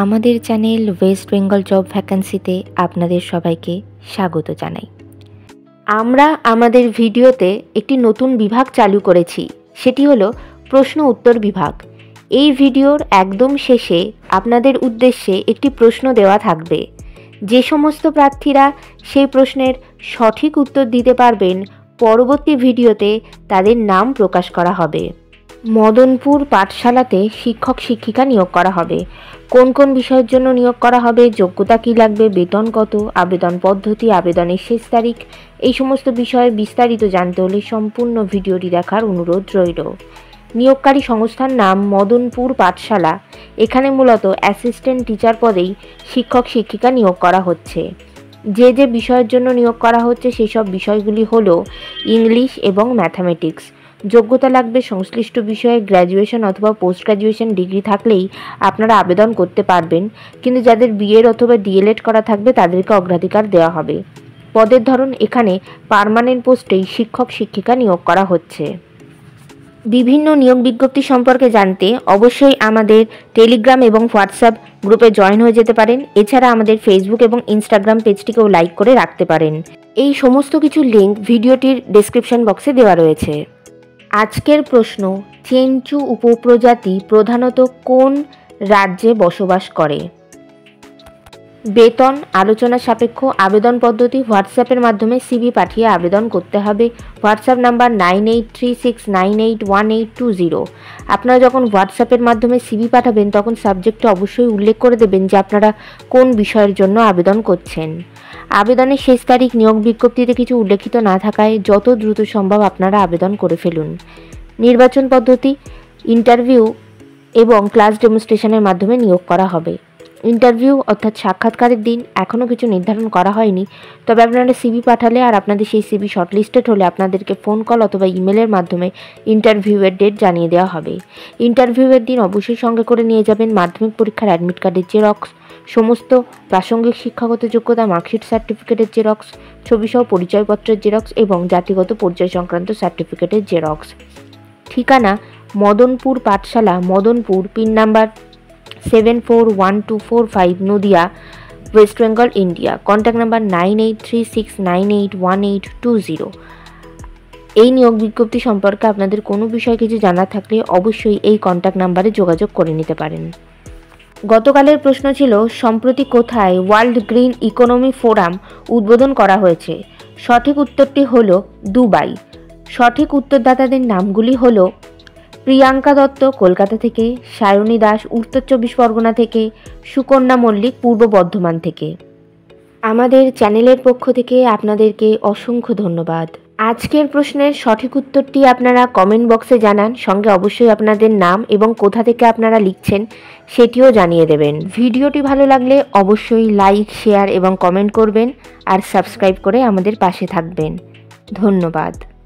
আমাদের channel West Bengal job ভ্যাকান্সিতে আপনাদের সবাইকে স্বাগত জানাই। আমরা আমাদের ভিডিওতে একটি নতুন বিভাগ চালু করেছি, সেটি হলো প্রশ্ন উত্তর বিভাগ। এই ভিডিওর একদম শেষে আপনাদের উদ্দেশ্যে একটি প্রশ্ন দেওয়া থাকবে। যে সমস্ত প্রার্থীরা সেই প্রশ্নের সঠিক উত্তর দিতে পারবেন, পরবর্তী ভিডিওতে তাদের নাম প্রকাশ করা হবে। মদনপুর পাঠশালাতে শিক্ষক শিক্ষিকা নিয়োগ করা হবে। কোন কোন বিষয়ের জন্য নিয়োগ করা হবে, যোগ্যতা কী লাগবে, বেতন কত, আবেদন পদ্ধতি, আবেদনের শেষ তারিখ, এই সমস্ত বিষয়ে বিস্তারিত জানতে হলে সম্পূর্ণ ভিডিওটি দেখার অনুরোধ রইল। নিয়োগকারী সংস্থার নাম মদনপুর পাঠশালা। এখানে মূলত অ্যাসিস্ট্যান্ট টিচার পদেই শিক্ষক শিক্ষিকা নিয়োগ করা হচ্ছে। যে যে বিষয়ের জন্য নিয়োগ করা হচ্ছে সেই সব বিষয়গুলি হলো ইংলিশ এবং ম্যাথামেটিক্স। যোগ্যতা লাগবে সংশ্লিষ্ট বিষয়ে গ্র্যাজুয়েশন অথবা পোস্ট গ্র্যাজুয়েশন ডিগ্রি থাকলেই আপনারা আবেদন করতে পারবেন, কিন্তু যাদের বিএড অথবা ডিএলএড করা থাকবে তাদেরকে অগ্রাধিকার দেওয়া হবে। পদের ধরন এখানে পার্মানেন্ট পোস্টেই শিক্ষক শিক্ষিকা নিয়োগ করা হচ্ছে। বিভিন্ন নিয়োগ বিজ্ঞপ্তি সম্পর্কে জানতে অবশ্যই আমাদের টেলিগ্রাম এবং হোয়াটসঅ্যাপ গ্রুপে জয়েন হয়ে যেতে পারেন। এছাড়া আমাদের ফেসবুক এবং ইনস্টাগ্রাম পেজটিকেও লাইক করে রাখতে পারেন। এই সমস্ত কিছু লিঙ্ক ভিডিওটির ডেসক্রিপশন বক্সে দেওয়া রয়েছে। আজকের প্রশ্ন, চেঞ্চু উপপ্রজাতি প্রধানত কোন রাজ্যে বসবাস করে? বেতন আলোচনা সাপেক্ষ। আবেদন পদ্ধতি হোয়াটসঅ্যাপের মাধ্যমে সিভি পাঠিয়ে আবেদন করতে হবে। WhatsApp number 9836981820। আপনারা যখন হোয়াটসঅ্যাপের মাধ্যমে সিভি পাঠাবেন তখন সাবজেক্টে অবশ্যই উল্লেখ করে দেবেন যে আপনারা কোন বিষয়ের জন্য আবেদন করছেন। আবেদনের শেষ তারিখ নিয়োগ বিজ্ঞপ্তিতে কিছু উল্লেখিত না থাকায় যত দ্রুত সম্ভব আপনারা আবেদন করে ফেলুন। নির্বাচন পদ্ধতি ইন্টারভিউ এবং ক্লাস ডেমনস্ট্রেশনের মাধ্যমে নিয়োগ করা হবে। ইন্টারভিউ অর্থাৎ সাক্ষাৎকারের দিন এখনও কিছু নির্ধারণ করা হয়নি, তবে আপনারা সিভি পাঠালে আর আপনাদের সেই সিভি শর্টলিস্টেড হলে আপনাদেরকে ফোন কল অথবা ইমেলের মাধ্যমে ইন্টারভিউয়ের ডেট জানিয়ে দেওয়া হবে। ইন্টারভিউয়ের দিন অবশ্যই সঙ্গে করে নিয়ে যাবেন মাধ্যমিক পরীক্ষার অ্যাডমিট কার্ডের জেরক্স, সমস্ত প্রাসঙ্গিক শিক্ষাগত যোগ্যতা মার্কশিট সার্টিফিকেটের জেরক্স, ছবিসহ পরিচয়পত্রের জেরক্স এবং জাতিগত পরিচয় সংক্রান্ত সার্টিফিকেটের জেরক্স। ঠিকানা মদনপুর পাঠশালা, Madanpur, pin number 741245, Nadia, West Bengal, India. Contact number 9836981820। এই নিয়োগ বিজ্ঞপ্তি সম্পর্কে আপনাদের কোনো বিষয়ে কিছু জানার থাকলে অবশ্যই এই কন্ট্যাক্ট নাম্বারে যোগাযোগ করে নিতে পারেন। গতকালের প্রশ্ন ছিল, সম্প্রতি কোথায় ওয়ার্ল্ড গ্রিন ইকোনমি ফোরাম উদ্বোধন করা হয়েছে? সঠিক উত্তরটি হলো দুবাই। সঠিক উত্তরদাতাদের নামগুলি হলো প্রিয়াঙ্কা দত্ত কলকাতা থেকে, সায়নী দাস উত্তর 24 পরগনা থেকে, সুকন্যা মল্লিক পূর্ব বর্ধমান থেকে। আমাদের চ্যানেলের পক্ষ থেকে আপনাদেরকে অসংখ্য ধন্যবাদ। আজকের প্রশ্নের সঠিক উত্তরটি আপনারা কমেন্ট বক্সে জানান, সঙ্গে অবশ্যই আপনাদের নাম এবং কোথা থেকে আপনারা লিখছেন সেটিও জানিয়ে দেবেন। ভিডিওটি ভালো লাগলে অবশ্যই লাইক, শেয়ার এবং কমেন্ট করবেন আর সাবস্ক্রাইব করে আমাদের পাশে থাকবেন। ধন্যবাদ।